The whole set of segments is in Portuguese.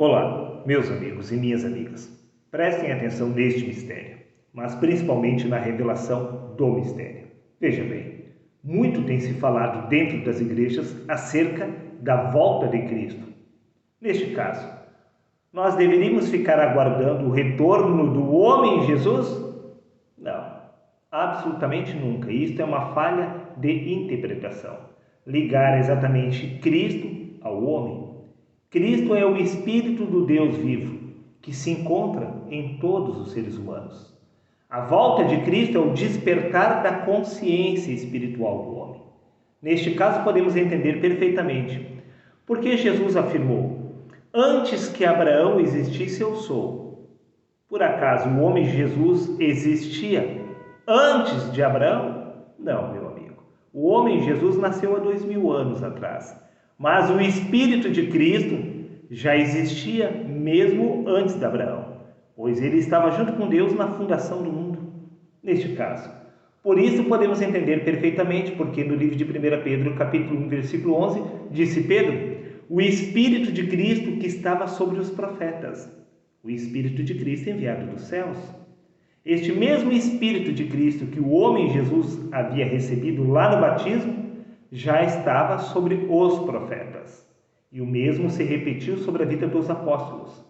Olá, meus amigos e minhas amigas. Prestem atenção neste mistério, mas principalmente na revelação do mistério. Veja bem, muito tem se falado dentro das igrejas acerca da volta de Cristo. Neste caso, nós deveríamos ficar aguardando o retorno do homem Jesus? Não, absolutamente nunca. Isto é uma falha de interpretação. Ligar exatamente Cristo ao homem. Cristo é o Espírito do Deus vivo, que se encontra em todos os seres humanos. A volta de Cristo é o despertar da consciência espiritual do homem. Neste caso, podemos entender perfeitamente porque Jesus afirmou: antes que Abraão existisse, eu sou. Por acaso o homem Jesus existia antes de Abraão? Não, meu amigo. O homem Jesus nasceu há 2000 anos atrás. Mas o Espírito de Cristo já existia mesmo antes de Abraão, pois ele estava junto com Deus na fundação do mundo, neste caso. Por isso podemos entender perfeitamente porque no livro de 1 Pedro, capítulo 1, versículo 11, disse Pedro: o Espírito de Cristo que estava sobre os profetas, o Espírito de Cristo enviado dos céus. Este mesmo Espírito de Cristo que o homem Jesus havia recebido lá no batismo, já estava sobre os profetas. E o mesmo se repetiu sobre a vida dos apóstolos,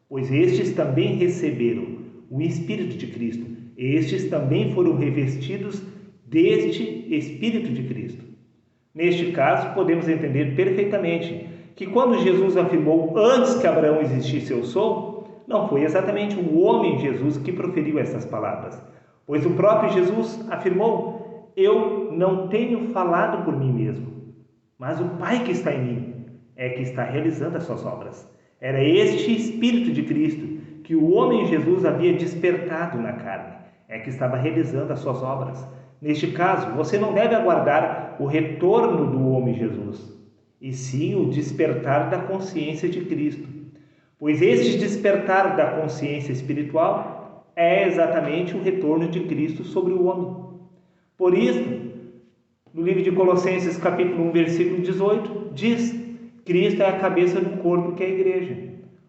pois estes também receberam o Espírito de Cristo. Estes também foram revestidos deste Espírito de Cristo. Neste caso, podemos entender perfeitamente que quando Jesus afirmou antes que Abraão existisse eu sou, não foi exatamente o homem Jesus que proferiu essas palavras, pois o próprio Jesus afirmou: eu não tenho falado por mim mesmo, mas o Pai que está em mim é que está realizando as suas obras. Era este Espírito de Cristo que o homem Jesus havia despertado na carne, é que estava realizando as suas obras. Neste caso, você não deve aguardar o retorno do homem Jesus, e sim o despertar da consciência de Cristo, pois este despertar da consciência espiritual é exatamente o retorno de Cristo sobre o homem. Por isso, no livro de Colossenses, capítulo 1, versículo 18, diz: Cristo é a cabeça do corpo, que é a igreja.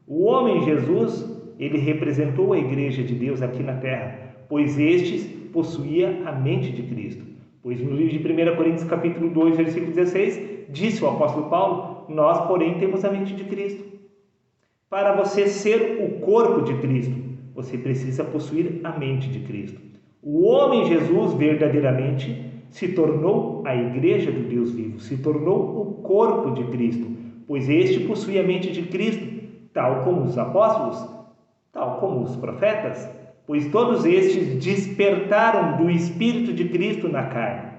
O homem Jesus, ele representou a igreja de Deus aqui na terra, pois este possuía a mente de Cristo. Pois no livro de 1 Coríntios, capítulo 2, versículo 16, disse o apóstolo Paulo: nós, porém, temos a mente de Cristo. Para você ser o corpo de Cristo, você precisa possuir a mente de Cristo. O homem Jesus verdadeiramente se tornou a igreja do Deus vivo, se tornou o corpo de Cristo, pois este possui a mente de Cristo, tal como os apóstolos, tal como os profetas, pois todos estes despertaram do Espírito de Cristo na carne,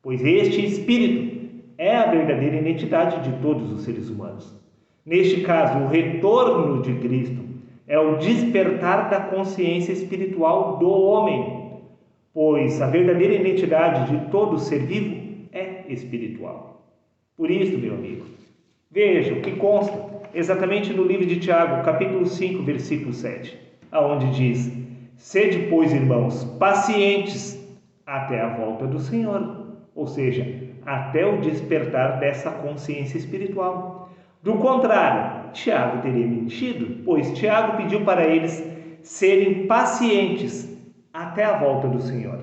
pois este Espírito é a verdadeira identidade de todos os seres humanos. Neste caso, o retorno de Cristo é o despertar da consciência espiritual do homem, pois a verdadeira identidade de todo ser vivo é espiritual. Por isso, meu amigo, veja o que consta exatamente no livro de Tiago, capítulo 5, versículo 7, aonde diz: sede, pois, irmãos, pacientes até a volta do Senhor, ou seja, até o despertar dessa consciência espiritual. Do contrário, Tiago teria mentido, pois Tiago pediu para eles serem pacientes até a volta do Senhor.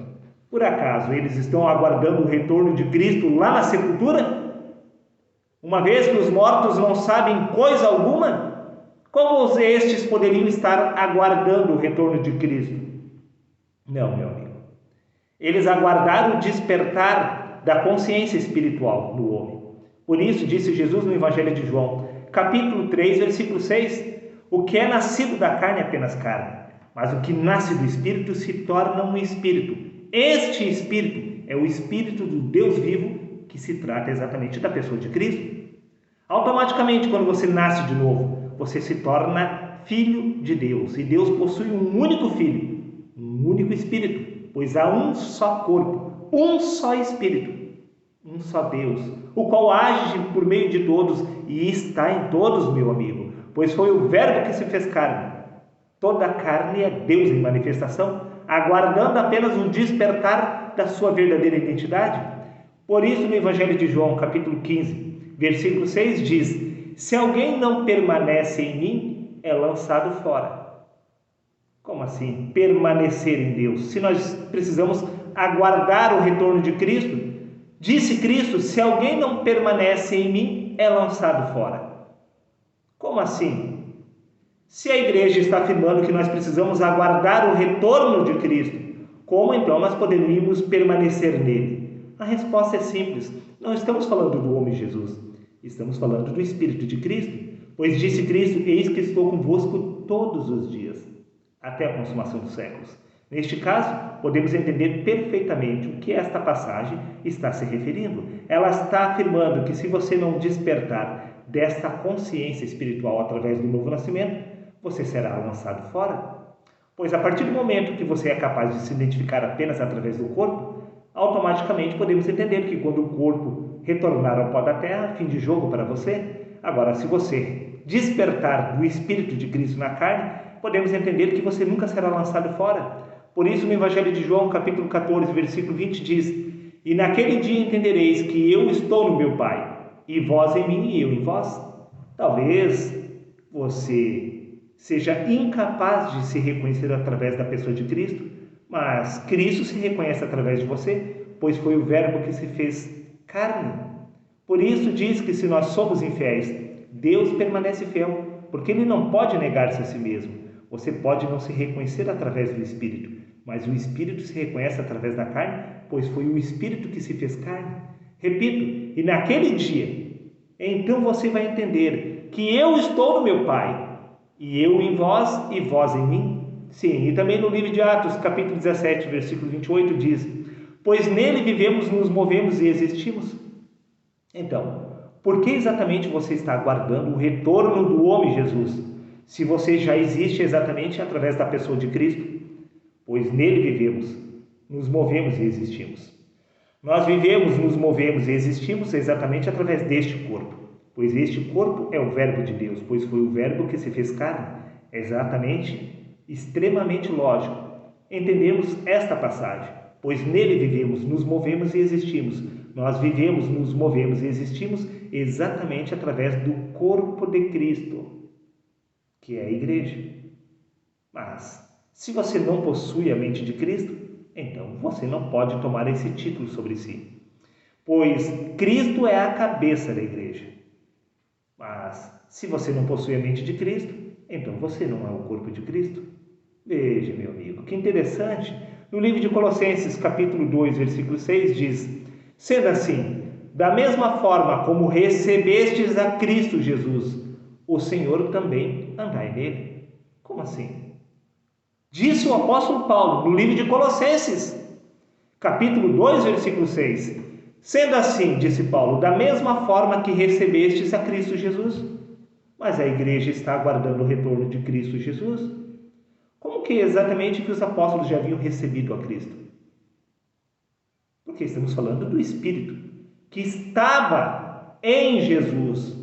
Por acaso eles estão aguardando o retorno de Cristo lá na sepultura? Uma vez que os mortos não sabem coisa alguma, como estes poderiam estar aguardando o retorno de Cristo? Não, meu amigo. Eles aguardaram o despertar da consciência espiritual do homem. Por isso disse Jesus no Evangelho de João, capítulo 3, versículo 6, o que é nascido da carne é apenas carne, mas o que nasce do Espírito se torna um Espírito. Este Espírito é o Espírito do Deus vivo, que se trata exatamente da pessoa de Cristo. Automaticamente, quando você nasce de novo, você se torna filho de Deus. E Deus possui um único Filho, um único Espírito, pois há um só corpo, um só Espírito, um só Deus, o qual age por meio de todos e está em todos, meu amigo, pois foi o Verbo que se fez carne. Toda a carne é Deus em manifestação, aguardando apenas o despertar da sua verdadeira identidade. Por isso, no Evangelho de João, capítulo 15, versículo 6, diz: se alguém não permanece em mim, é lançado fora. Como assim? Permanecer em Deus. Se nós precisamos aguardar o retorno de Cristo, disse Cristo, se alguém não permanece em mim, é lançado fora. Como assim? Se a igreja está afirmando que nós precisamos aguardar o retorno de Cristo, como então nós poderíamos permanecer nele? A resposta é simples. Não estamos falando do homem Jesus. Estamos falando do Espírito de Cristo. Pois disse Cristo, eis que estou convosco todos os dias, até a consumação dos séculos. Neste caso, podemos entender perfeitamente o que esta passagem está se referindo. Ela está afirmando que se você não despertar desta consciência espiritual através do novo nascimento, você será lançado fora. Pois a partir do momento que você é capaz de se identificar apenas através do corpo, automaticamente podemos entender que quando o corpo retornar ao pó da terra, fim de jogo para você. Agora, se você despertar do Espírito de Cristo na carne, podemos entender que você nunca será lançado fora. Por isso, no Evangelho de João, capítulo 14, versículo 20, diz: e naquele dia entendereis que eu estou no meu Pai, e vós em mim e eu em vós. Talvez você seja incapaz de se reconhecer através da pessoa de Cristo, mas Cristo se reconhece através de você, pois foi o Verbo que se fez carne. Por isso diz que se nós somos infiéis, Deus permanece fiel, porque Ele não pode negar-se a si mesmo. Você pode não se reconhecer através do Espírito, mas o Espírito se reconhece através da carne, pois foi o Espírito que se fez carne. Repito, e naquele dia, então você vai entender que eu estou no meu Pai, e eu em vós e vós em mim. Sim, e também no livro de Atos, capítulo 17, versículo 28, diz: pois nele vivemos, nos movemos e existimos. Então, por que exatamente você está aguardando o retorno do homem Jesus, se você já existe exatamente através da pessoa de Cristo? Pois nele vivemos, nos movemos e existimos. Nós vivemos, nos movemos e existimos exatamente através deste corpo, pois este corpo é o Verbo de Deus, pois foi o Verbo que se fez carne. É exatamente, extremamente lógico. Entendemos esta passagem, pois nele vivemos, nos movemos e existimos. Nós vivemos, nos movemos e existimos exatamente através do corpo de Cristo, que é a igreja. Mas, se você não possui a mente de Cristo, então você não pode tomar esse título sobre si, pois Cristo é a cabeça da igreja. Mas, se você não possui a mente de Cristo, então você não é o corpo de Cristo. Veja, meu amigo, que interessante. No livro de Colossenses, capítulo 2, versículo 6, diz: sendo assim, da mesma forma como recebestes a Cristo Jesus, o Senhor também andai nele. Como assim? Disse o apóstolo Paulo no livro de Colossenses, capítulo 2, versículo 6. Sendo assim, disse Paulo, da mesma forma que recebestes a Cristo Jesus. Mas a igreja está aguardando o retorno de Cristo Jesus. Como que exatamente que os apóstolos já haviam recebido a Cristo? Porque estamos falando do Espírito que estava em Jesus.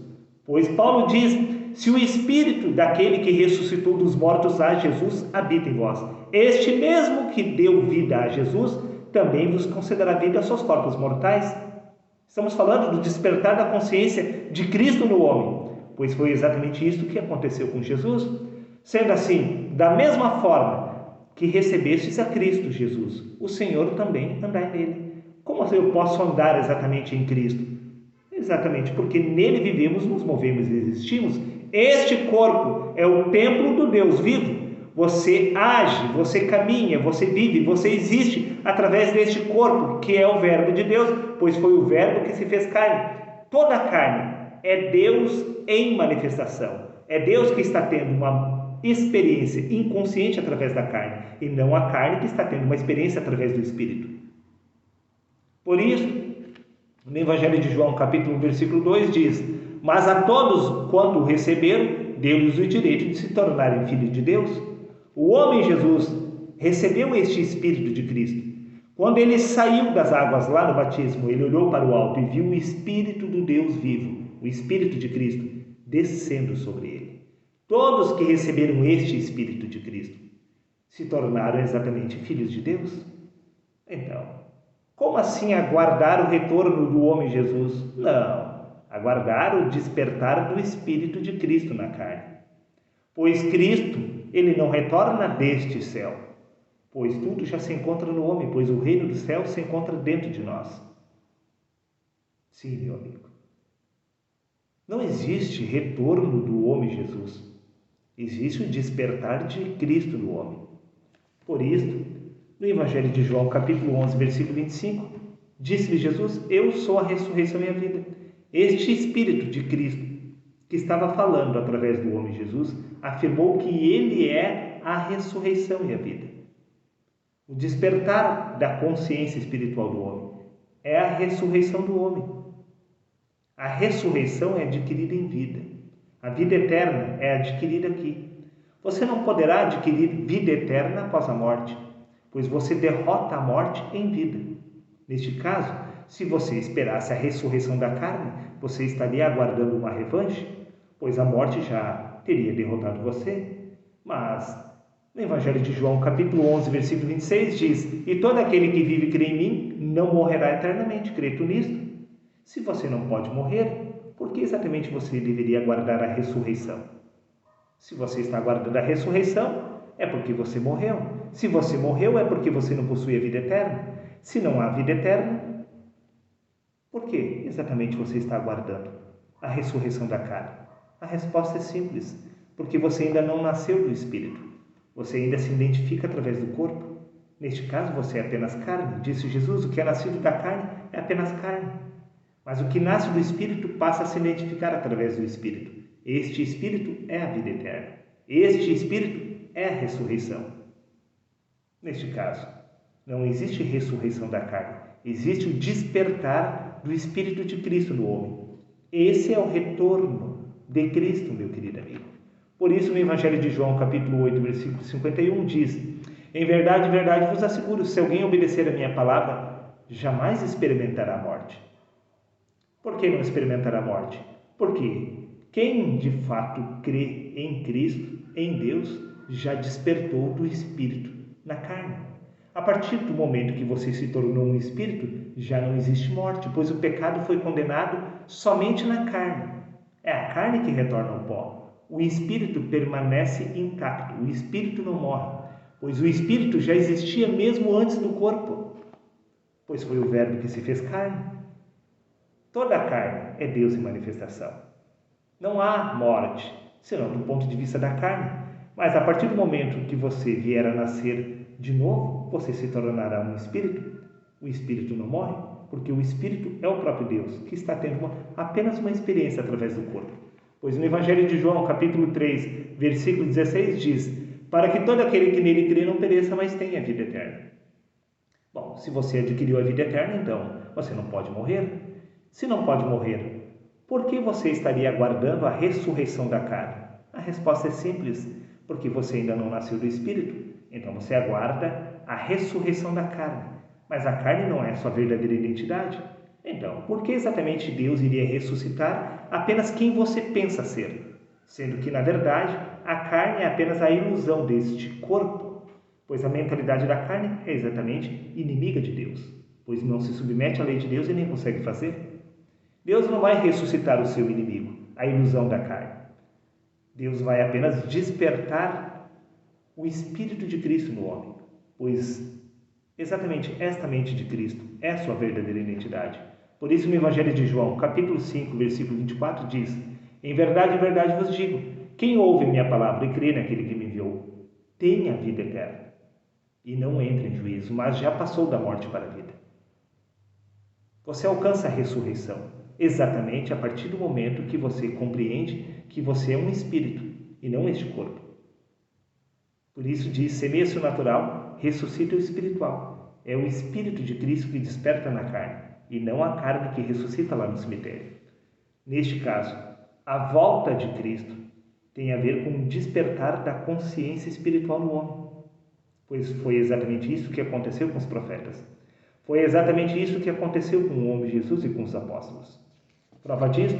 Pois Paulo diz: se o Espírito daquele que ressuscitou dos mortos a Jesus habita em vós, este mesmo que deu vida a Jesus, também vos concederá vida aos seus corpos mortais. Estamos falando do despertar da consciência de Cristo no homem, pois foi exatamente isso que aconteceu com Jesus. Sendo assim, da mesma forma que recebestes a Cristo Jesus, o Senhor também andai nele. Como eu posso andar exatamente em Cristo? Exatamente porque nele vivemos, nos movemos e existimos. Este corpo é o templo do Deus vivo. Você age, você caminha, você vive, você existe através deste corpo, que é o Verbo de Deus, pois foi o Verbo que se fez carne. Toda a carne é Deus em manifestação. É Deus que está tendo uma experiência inconsciente através da carne, e não a carne que está tendo uma experiência através do Espírito. Por isso, no Evangelho de João, capítulo 1, versículo 2, diz: mas a todos quanto o receberam, deu-lhes o direito de se tornarem filhos de Deus. O homem Jesus recebeu este Espírito de Cristo. Quando ele saiu das águas lá no batismo, ele olhou para o alto e viu o Espírito do Deus vivo, o Espírito de Cristo, descendo sobre ele. Todos que receberam este Espírito de Cristo se tornaram exatamente filhos de Deus. Então, como assim aguardar o retorno do homem Jesus? Não. aguardar o despertar do Espírito de Cristo na carne. Pois Cristo, ele não retorna deste céu, pois tudo já se encontra no homem, pois o reino do céu se encontra dentro de nós. Sim, meu amigo. Não existe retorno do homem Jesus. Existe o despertar de Cristo no homem. Por isso, no Evangelho de João, capítulo 11, versículo 25, disse-lhe Jesus: eu sou a ressurreição e a vida. Este Espírito de Cristo, que estava falando através do homem Jesus, afirmou que ele é a ressurreição e a vida. O despertar da consciência espiritual do homem é a ressurreição do homem. A ressurreição é adquirida em vida. A vida eterna é adquirida aqui. Você não poderá adquirir vida eterna após a morte, pois você derrota a morte em vida. Neste caso, se você esperasse a ressurreição da carne, você estaria aguardando uma revanche, pois a morte já teria derrotado você. Mas no Evangelho de João, capítulo 11, versículo 26, diz: e todo aquele que vive e crê em mim não morrerá eternamente. Crê tu nisto? Se você não pode morrer, por que exatamente você deveria aguardar a ressurreição? Se você está aguardando a ressurreição, é porque você morreu. Se você morreu, é porque você não possui a vida eterna. Se não há vida eterna, por que exatamente você está aguardando a ressurreição da carne? A resposta é simples: porque você ainda não nasceu do Espírito. Você ainda se identifica através do corpo. Neste caso, você é apenas carne. Disse Jesus: o que é nascido da carne é apenas carne. Mas o que nasce do Espírito passa a se identificar através do Espírito. Este Espírito é a vida eterna. Este Espírito é a ressurreição. Neste caso, não existe ressurreição da carne. Existe o despertar do Espírito de Cristo no homem. Esse é o retorno de Cristo, meu querido amigo. Por isso, no Evangelho de João, capítulo 8, versículo 51, diz: em verdade, vos asseguro, se alguém obedecer a minha palavra, jamais experimentará a morte. Por que não experimentará a morte? Porque quem de fato crê em Cristo, em Deus, já despertou do Espírito na carne. A partir do momento que você se tornou um Espírito, já não existe morte, pois o pecado foi condenado somente na carne. É a carne que retorna ao pó. O Espírito permanece intacto, o Espírito não morre, pois o Espírito já existia mesmo antes do corpo, pois foi o Verbo que se fez carne. Toda a carne é Deus em manifestação. Não há morte, senão do ponto de vista da carne. Mas a partir do momento que você vier a nascer de novo, você se tornará um Espírito. O Espírito não morre, porque o Espírito é o próprio Deus, que está tendo apenas uma experiência através do corpo. Pois no Evangelho de João, capítulo 3, versículo 16, diz: para que todo aquele que nele crê não pereça, mas tenha vida eterna. Bom, se você adquiriu a vida eterna, então você não pode morrer. Se não pode morrer, por que você estaria aguardando a ressurreição da carne? A resposta é simples: porque você ainda não nasceu do Espírito. Então você aguarda a ressurreição da carne. Mas a carne não é sua verdadeira identidade. Então, por que exatamente Deus iria ressuscitar apenas quem você pensa ser? Sendo que, na verdade, a carne é apenas a ilusão deste corpo, pois a mentalidade da carne é exatamente inimiga de Deus, pois não se submete à lei de Deus e nem consegue fazer. Deus não vai ressuscitar o seu inimigo, a ilusão da carne. Deus vai apenas despertar o Espírito de Cristo no homem, pois exatamente esta mente de Cristo é a sua verdadeira identidade. Por isso, no Evangelho de João, capítulo 5, versículo 24, diz: em verdade vos digo, quem ouve minha palavra e crê naquele que me enviou, tem a vida eterna, e não entra em juízo, mas já passou da morte para a vida. Você alcança a ressurreição exatamente a partir do momento que você compreende que você é um espírito e não este corpo. Por isso diz: semeia-se o natural, ressuscita o espiritual. É o Espírito de Cristo que desperta na carne, e não a carne que ressuscita lá no cemitério. Neste caso, a volta de Cristo tem a ver com o despertar da consciência espiritual no homem, pois foi exatamente isso que aconteceu com os profetas. Foi exatamente isso que aconteceu com o homem Jesus e com os apóstolos. Prova disto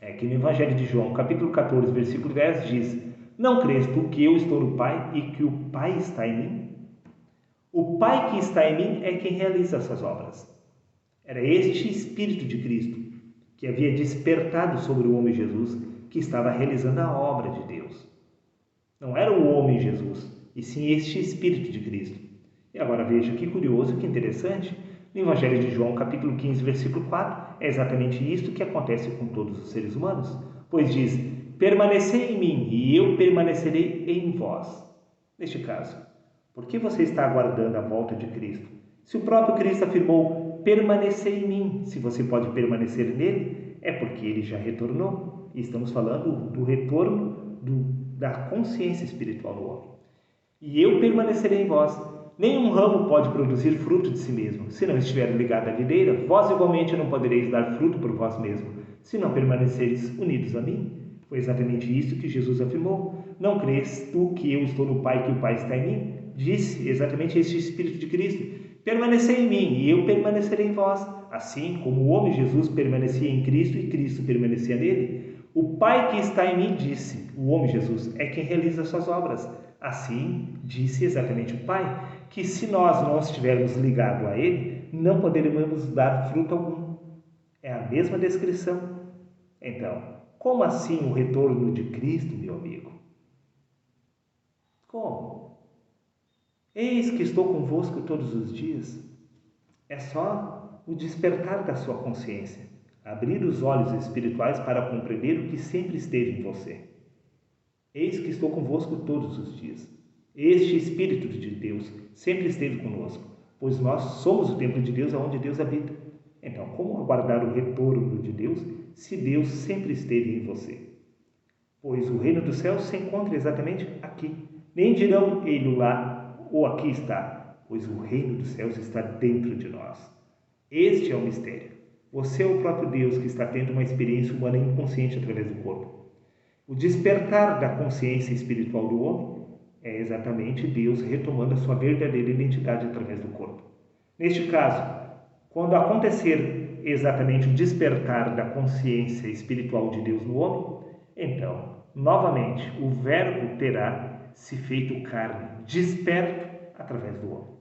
é que no Evangelho de João, capítulo 14, versículo 10, diz: não crês tu que eu estou no Pai e que o Pai está em mim? O Pai que está em mim é quem realiza essas obras. Era este Espírito de Cristo que havia despertado sobre o homem Jesus, que estava realizando a obra de Deus. Não era o homem Jesus, e sim este Espírito de Cristo. E agora veja que curioso, que interessante. No Evangelho de João, capítulo 15, versículo 4, é exatamente isto que acontece com todos os seres humanos, pois diz: permanecei em mim e eu permanecerei em vós. Neste caso, por que você está aguardando a volta de Cristo? Se o próprio Cristo afirmou: permanecei em mim, se você pode permanecer nele, é porque ele já retornou. E estamos falando do retorno da consciência espiritual do homem. E eu permanecerei em vós. Nenhum ramo pode produzir fruto de si mesmo, se não estiver ligado à videira. Vós igualmente não podereis dar fruto por vós mesmo, se não permaneceres unidos a mim. Foi exatamente isso que Jesus afirmou. Não crês tu que eu estou no Pai, que o Pai está em mim? Disse exatamente este Espírito de Cristo: permanecei em mim e eu permanecerei em vós. Assim como o homem Jesus permanecia em Cristo e Cristo permanecia nele, o Pai que está em mim, disse o homem Jesus, é quem realiza as suas obras. Assim, disse exatamente o Pai, que se nós não estivermos ligados a Ele, não poderemos dar fruto algum. É a mesma descrição. Então, como assim o retorno de Cristo, meu amigo? Como? Eis que estou convosco todos os dias. É só o despertar da sua consciência, abrir os olhos espirituais para compreender o que sempre esteve em você. Eis que estou convosco todos os dias. Este Espírito de Deus sempre esteve conosco, pois nós somos o templo de Deus, aonde Deus habita. Então, como aguardar o retorno de Deus, se Deus sempre esteve em você? Pois o reino dos céus se encontra exatamente aqui. Nem dirão ele lá ou aqui está, pois o reino dos céus está dentro de nós. Este é o mistério. Você é o próprio Deus que está tendo uma experiência humana inconsciente através do corpo. O despertar da consciência espiritual do homem é exatamente Deus retomando a sua verdadeira identidade através do corpo. Neste caso, quando acontecer exatamente o despertar da consciência espiritual de Deus no homem, então, novamente, o Verbo terá se feito carne, desperto através do homem.